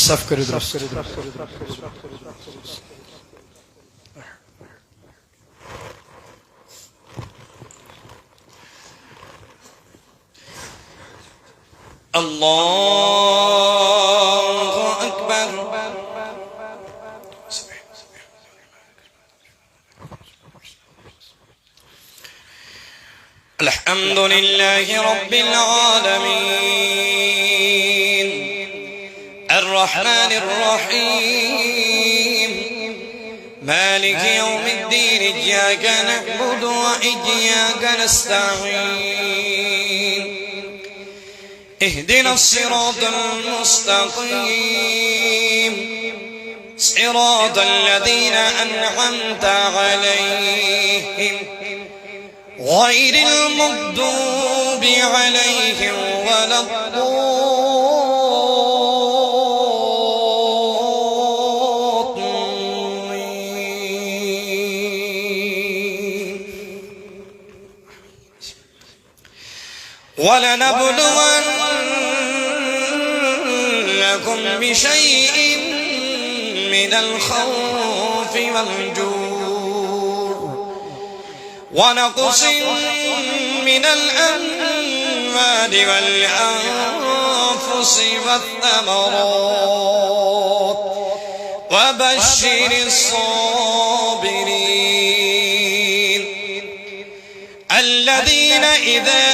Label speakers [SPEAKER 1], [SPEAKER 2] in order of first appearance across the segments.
[SPEAKER 1] صف করে درست
[SPEAKER 2] الله أكبر الحمد لله رب العالمين الرحمن الرحيم مالك يوم الدين إياك نعبد وإياك نستعين اهدنا الصراط المستقيم صراط الذين أنعمت عليهم غير المغضوب عليهم ولا الضالين ولنبلونكم بشيء من الخوف والجوع ونقص من الأموال والأنفس والثمرات وبشر الصابرين الذين إذا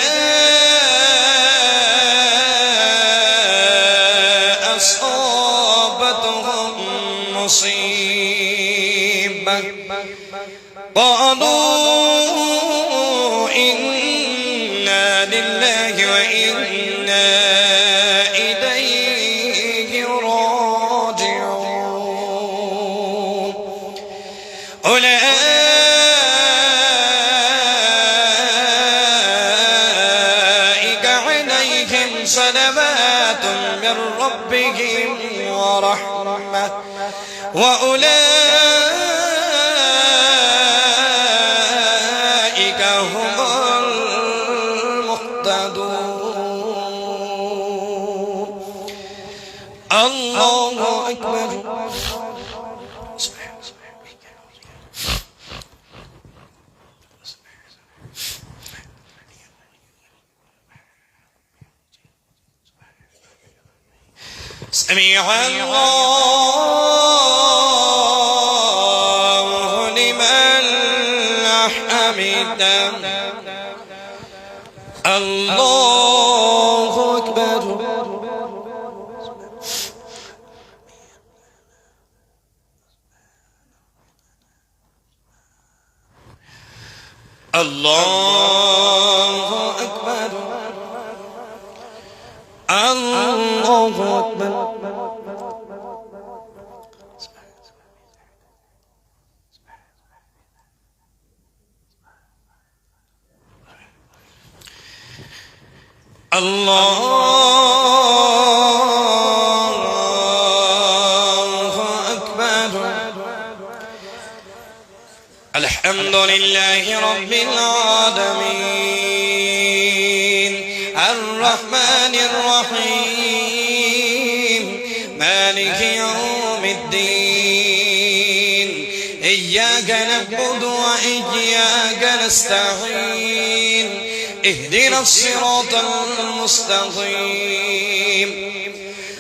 [SPEAKER 2] أصابتهم مصيبة قالوا إنا لله وإنا إليه راجعون أولئك عليهم صلوات من ربهم ورحمة وأولئك هم المهتدون الله أكبر سمع الله لمن حمده الله أكبر الله أكبر الله أكبر الله أكبر الحمد لله رب العالمين الرحمن الرحيم مالك يوم الدين إياك نعبد وإياك نستعين اهدنا الصراط المستقيم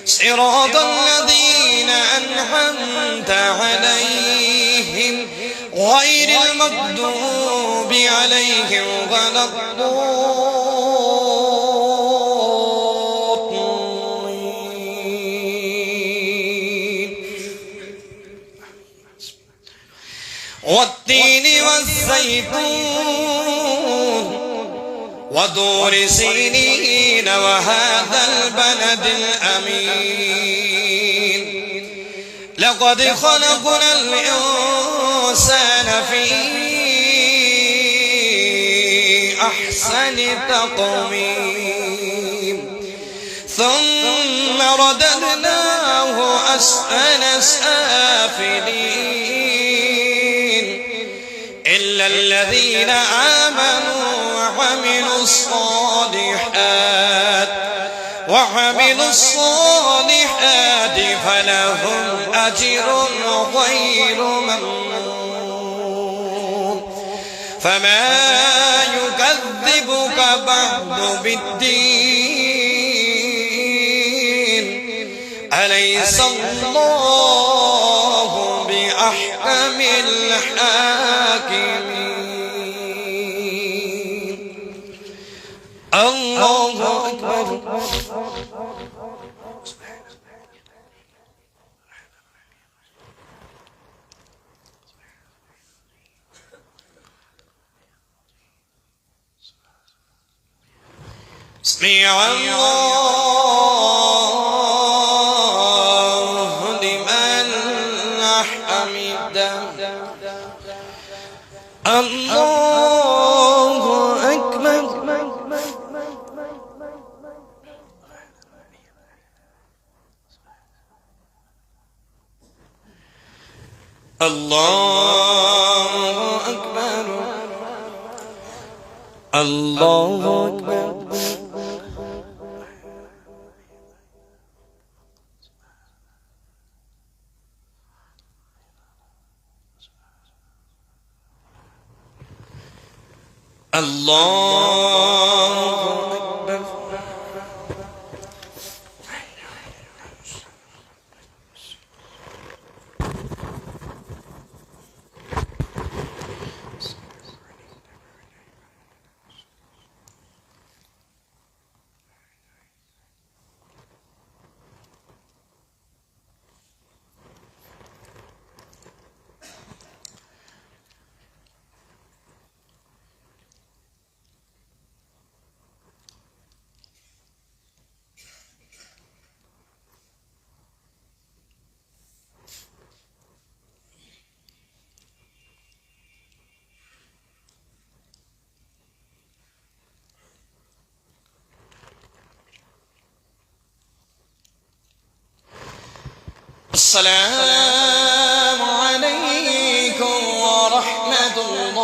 [SPEAKER 2] صراط الذين أنعمت عليهم غير المغضوب عليهم ولا الضالين والتين والزيتون ودور سينين وهذا البلد الأمين لقد خلقنا الإنسان في أحسن تقويم ثم رددناه أسفل سافلين إلا الذين آمنوا وعملوا الصالحات فلهم أجر غير ممنون فما يكذبك بعد بالدين أليس الله بأحكم الحاكمين الله أكبر سمع الله لمن حمده الله أكبر الله أكبر الله أكبر الله أكبر السلام عليكم ورحمة الله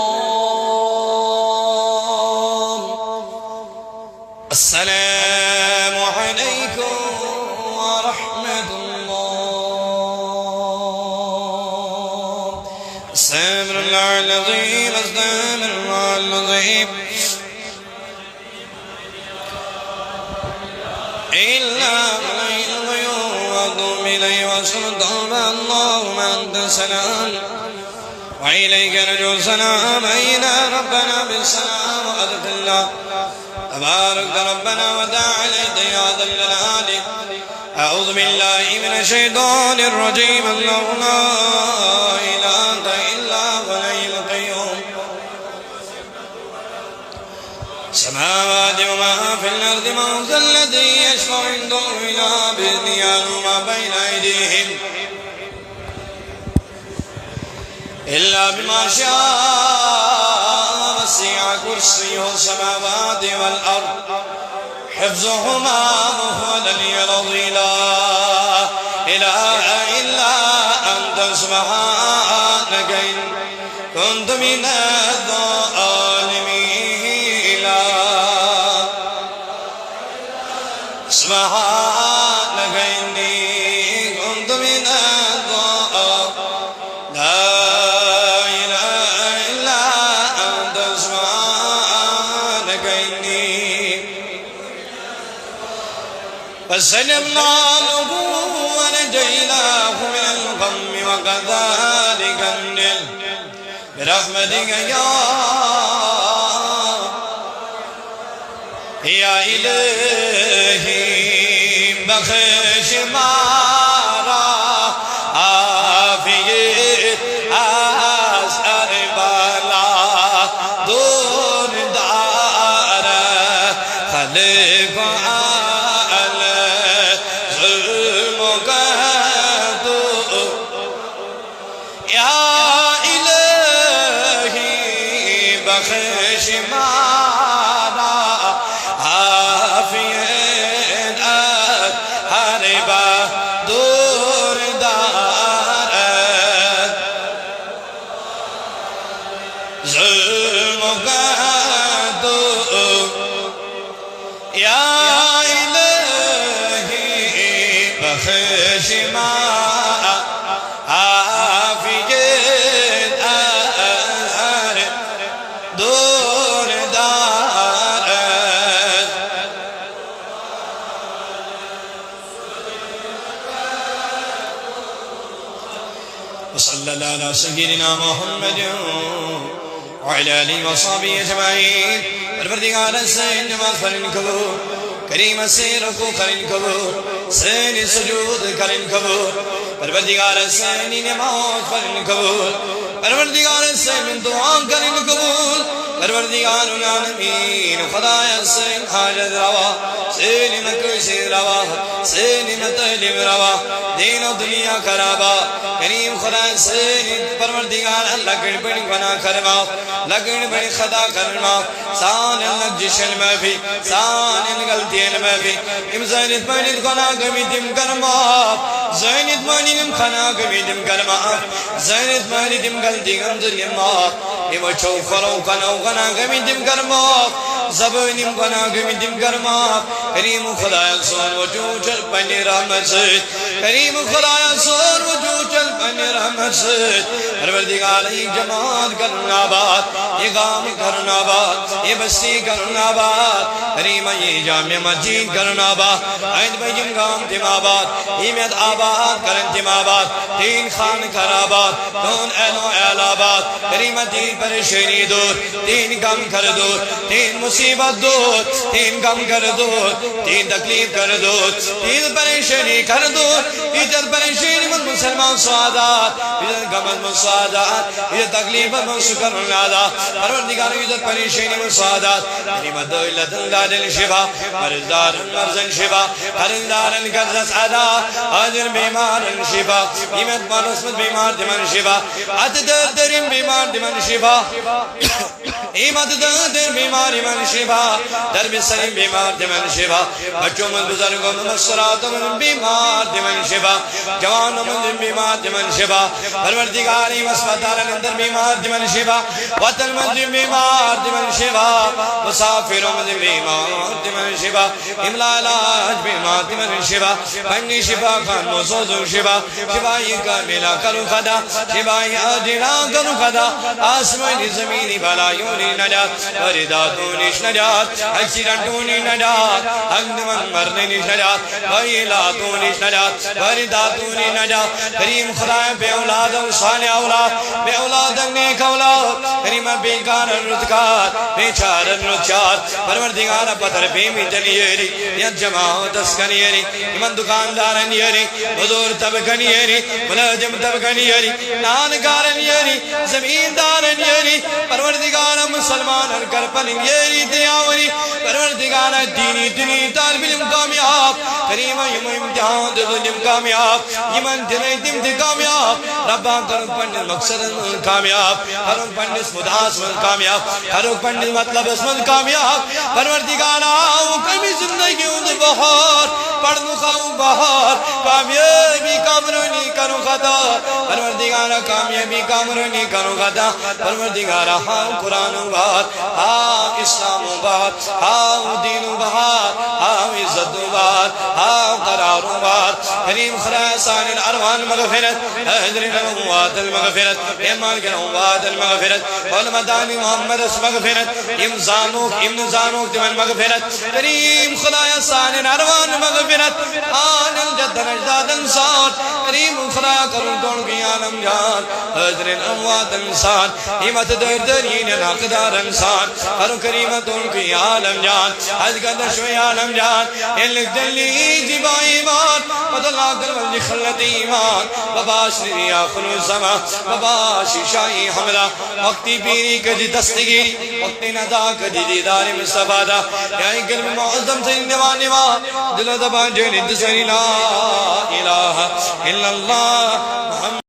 [SPEAKER 2] السلام عليكم ورحمة الله استغفر الله العظيم استغفر الله العظيم إلا اللهم أنت السلام وإليك نرجو السلام إلى ربنا بالسلام وأدخلنا تبارك ربنا وتعالى يا ذا الجلال أعوذ بالله من الشيطان الرجيم الله لا إله إلا هو الحي القيوم السماوات وما في الأرض من ذا الذي يشفع عنده إلا بإذنه يعلم ما بين أيديهم إلا بما شاء وسع كرسيه السماوات والأرض حفظهما وهو العلي العظيم لا إله إلا أنت سبحانك إن كنت من الظالمين سبحانك إني كنت من الظالمين لا إله إلا أنت سبحانك إني فاستجبنا له ونجيناه من الغم وكذلك ننجي برحمتك يا إلهي بخش مارا عافية أسأل بلا دون دار خلق على ظلمك يا إلهي بخش مارا عافية هربا الماء في جد دور دار وصلى الله على سيدنا محمد وعلى آله وصحبه أجمعين. परवरदिगार सैन नमाज फरन कबूल करीम से रुकू करन कबूल सैन सुजूद करन कबूल परवरदिगार सैन नमाज फरन कबूल परवरदिगार सैन दुआ करन कबूल परवरदिगार आलमीन खुदाया सैन हाजत रवा सैन मकुश रवा सैन मतलिब रवा दीन दुनिया खराबा करीम खुदा सैन परवरदिगार लगन बड़ी गुनाह करवा लगन बड़ी खता करवा सान जशन में भी सान गलतियन में भी इम ज़ैनित मनित खना गमितिम कर्मा ज़ैनित मनित खना गमितिम कर्मा ज़ैनित मनितिम गलती गमज़लिम इम चौ खरो खना गमितिम कर्मा ज़बनिम खना गमितिम कर्मा करीम खुदाया सोन वजू चल पनी रहमत से करीम खुदाया सोन वजू चल पनी रहमत से परवरदिगार ये जमात करना बात ये गाम करना बात ये बस्ती करना बात करीम ये जामे मस्जिद करना बात आयत बजम गाम तिमाबाद इमत आबाद करन तिमाबाद तीन खान खराबाद दोन एलो एलाबाद करीम तीन परेशानी दूर तीन गम कर दो तीन मुसीबत दूर तीन गम कर दो तीन तकलीफ कर दो तीन परेशानी कर दो इधर परेशानी में मुसलमान सादात इधर गम में सादात इधर तकलीफ में शुक्र नादा परवरदिगार इधर परेशानी में सादात करीम दौलत दादल शिफा मर्दार मर्जन शिफा हरदार कर्ज अदा हाजिर बीमार शिफा इमत मानस में बीमार दिमन शिफा अतदर दरिम बीमार दिमन शिफा इमत दर बीमार दिमन शिफा दर बिसरिम बीमार दिमन शिफा बच्चों में बुजुर्गों में मसरातों में बीमार दिमन शिफा जवानों में बीमार दिमन शिफा परवरदिगार अस्पताल अंदर बीमार दिमन शिफा वतन में बीमार दिमन शिफा मुसाफिरों में बीमार दिमन शिफा इमला इलाज बीमार दिमन शिफा बन्नी शिफा खान मोसोजो शिफा शिफाई का मिला करूँ खदा शिफाई अजिना करूँ खदा आसमानी ज़मीनी भलायोनी नजात वरिदातों निश नजात एक्सीडेंटों निश नजात अग्निमन मरने निश नजात वहीलातों निश नजात वरिदातों निश नजात करीम खुदाए बेऔलाद साले औलाद बेऔलाद नेक औलाद करीम बेकार रुतकार बेचार रुचार परवरदिगार पत्थर बेमी तनियरी या जमात अस्कनियरी इमन दुकानदार नियरी बुजुर्ग तबकनियरी मुलाजिम तबकनियरी नानकारनियरी जमींदार नियरी परवरदिगार मुसलमान कर पनियरी दियावरी परवरदिगार दीनी दुनी तालिब इल्म कामयाब करीम इम्तिहान दुनिया कामयाब इमन दिम कामयाब रब्बा कर पंडित मकसद कामयाब हर पंडित मुदास कामयाब हर पंडित मतलब इसमें कामयाब परवरदिगार कभी जिंदगी उन्हें बहार पढ़नु खाऊं बहार कामयाबी कामरोनी करूं खता परवरदिगार कामयाबी कामरोनी करूं खता परवरदिगार हाँ कुरान बात हाँ इस्लाम बात हाँ दीन बात हाँ इज्जत बात हाँ करार बात करीम खरासान अरवान मगफिरत हजरिन अमवात मगफिरत ईमान के अमवात मगफिरत और मदानी मोहम्मद मगफिरत इम्न जानूक दिमन मगफिरत करीम खुदाया सान अरवान मगफिरत आनल जद्दन अजदादन साथ करीम खुदाया करूं दोन की आलम जान हजरिन अमवात इंसान हिम्मत दर्दरीन नाकदार इंसान करूं करीम दोन की आलम जान हज कदश व आलम जान इल्क दली जिबा ईमान बदला कर वली खलत ईमान बबाशरी आखिर ज़मा बबाशी शाही हमला वक्ती पीरी कदी दस्तगीरी वक्ती नदा कदी दीदार मुस्तफादा या इल्म मुअज़्ज़म से निवा दिल दबा जन ला इलाहा इल्लल्लाह।